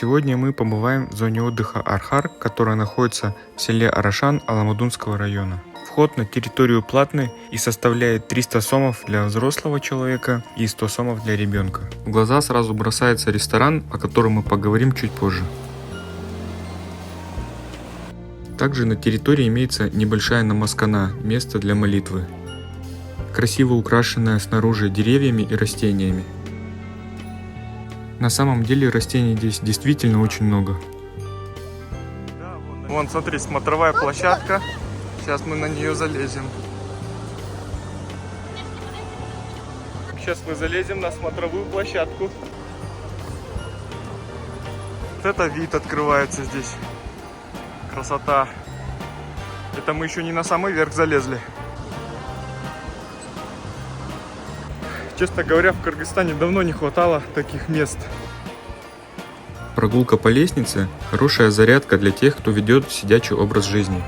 Сегодня мы побываем в зоне отдыха Архар, которая находится в селе Арашан Аламудунского района. Вход на территорию платный и составляет 300 сомов для взрослого человека и 100 сомов для ребенка. В глаза сразу бросается ресторан, о котором мы поговорим чуть позже. Также на территории имеется небольшая намазкана, место для молитвы, красиво украшенная снаружи деревьями и растениями. На самом деле растений здесь действительно очень много. Вон, смотри, смотровая площадка. Сейчас мы на нее залезем. Сейчас мы залезем на смотровую площадку. Вот это вид открывается здесь. Красота. Это мы еще не на самый верх залезли. Честно говоря, в Кыргызстане давно не хватало таких мест. Прогулка по лестнице – хорошая зарядка для тех, кто ведет сидячий образ жизни.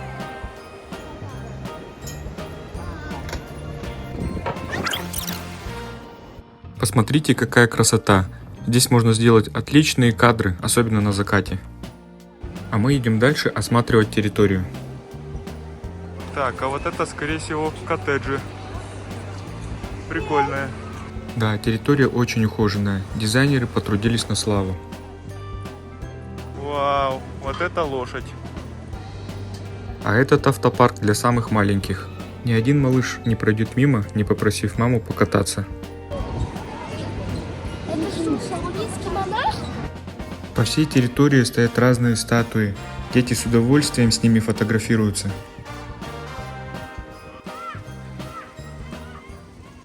Посмотрите, какая красота! Здесь можно сделать отличные кадры, особенно на закате. А мы идем дальше осматривать территорию. Так, а вот это, скорее всего, коттеджи. Прикольная. Да, территория очень ухоженная. Дизайнеры потрудились на славу. Вау, вот это лошадь. А этот автопарк для самых маленьких. Ни один малыш не пройдет мимо, не попросив маму покататься. Это что, шаолинский монах? По всей территории стоят разные статуи. Дети с удовольствием с ними фотографируются.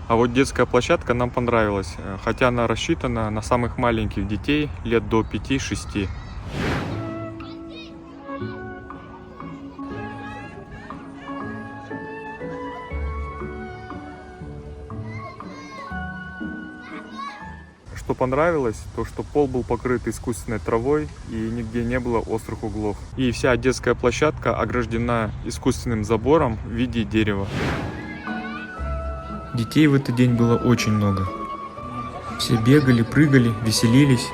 А вот детская площадка нам понравилась, хотя она рассчитана на самых маленьких детей лет до 5-6. Что понравилось, то что пол был покрыт искусственной травой и нигде не было острых углов. И вся детская площадка ограждена искусственным забором в виде дерева. Детей в этот день было очень много. Все бегали, прыгали, веселились.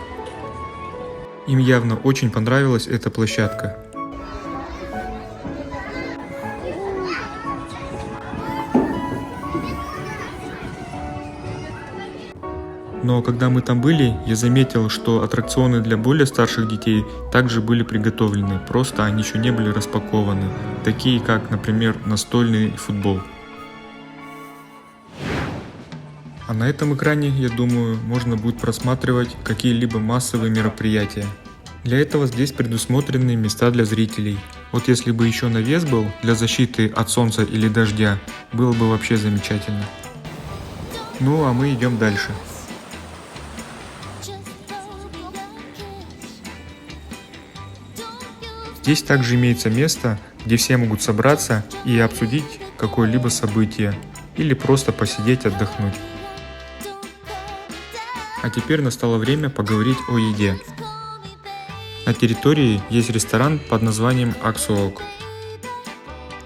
Им явно очень понравилась эта площадка. Но когда мы там были, я заметил, что аттракционы для более старших детей также были приготовлены, просто они еще не были распакованы, такие как, например, настольный футбол. А на этом экране, я думаю, можно будет просматривать какие-либо массовые мероприятия. Для этого здесь предусмотрены места для зрителей. Вот если бы еще навес был для защиты от солнца или дождя, было бы вообще замечательно. Ну а мы идем дальше. Здесь также имеется место, где все могут собраться и обсудить какое-либо событие или просто посидеть, отдохнуть. А теперь настало время поговорить о еде. На территории есть ресторан под названием Аксуок.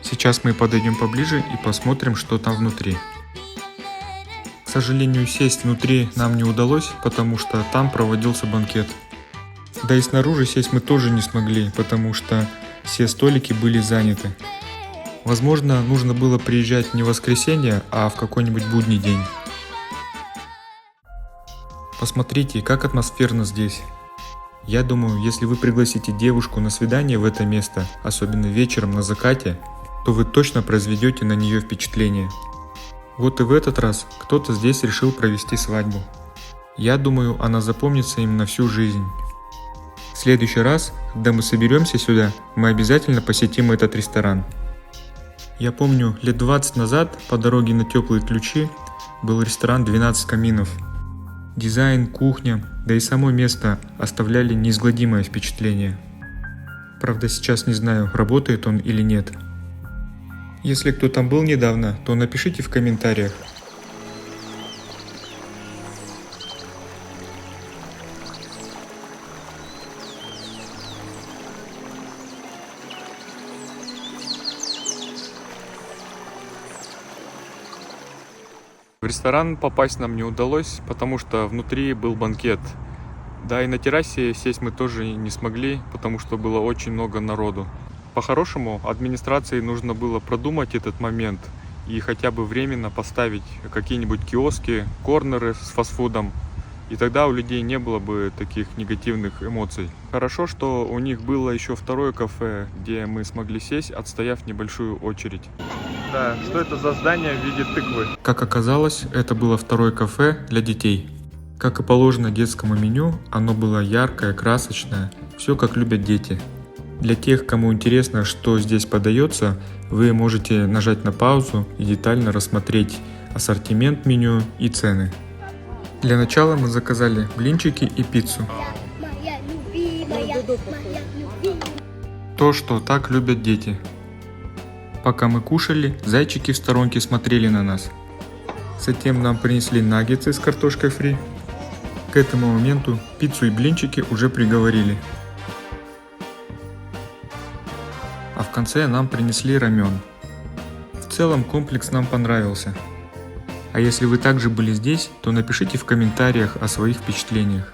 Сейчас мы подойдем поближе и посмотрим, что там внутри. К сожалению, сесть внутри нам не удалось, потому что там проводился банкет. Да и снаружи сесть мы тоже не смогли, потому что все столики были заняты. Возможно, нужно было приезжать не в воскресенье, а в какой-нибудь будний день. Посмотрите, как атмосферно здесь. Я думаю, если вы пригласите девушку на свидание в это место, особенно вечером на закате, то вы точно произведете на нее впечатление. Вот и в этот раз кто-то здесь решил провести свадьбу. Я думаю, она запомнится им на всю жизнь. В следующий раз, когда мы соберемся сюда, мы обязательно посетим этот ресторан. Я помню, лет 20 назад по дороге на Теплые Ключи был ресторан «12 каминов». Дизайн, кухня, да и само место оставляли неизгладимое впечатление. Правда, сейчас не знаю, работает он или нет. Если кто там был недавно, то напишите в комментариях. В ресторан попасть нам не удалось, потому что внутри был банкет. Да, и на террасе сесть мы тоже не смогли, потому что было очень много народу. По-хорошему, администрации нужно было продумать этот момент и хотя бы временно поставить какие-нибудь киоски, корнеры с фастфудом, и тогда у людей не было бы таких негативных эмоций. Хорошо, что у них было еще второе кафе, где мы смогли сесть, отстояв небольшую очередь. Да, что это за здание в виде тыквы? Как оказалось, это было второе кафе для детей. Как и положено детскому меню, оно было яркое, красочное, все как любят дети. Для тех, кому интересно, что здесь подается, вы можете нажать на паузу и детально рассмотреть ассортимент меню и цены. Для начала мы заказали блинчики и пиццу. Моя любимая, моя любимая. То, что так любят дети. Пока мы кушали, зайчики в сторонке смотрели на нас. Затем нам принесли наггетсы с картошкой фри. К этому моменту пиццу и блинчики уже приговорили. А в конце нам принесли рамен. В целом комплекс нам понравился. А если вы также были здесь, то напишите в комментариях о своих впечатлениях.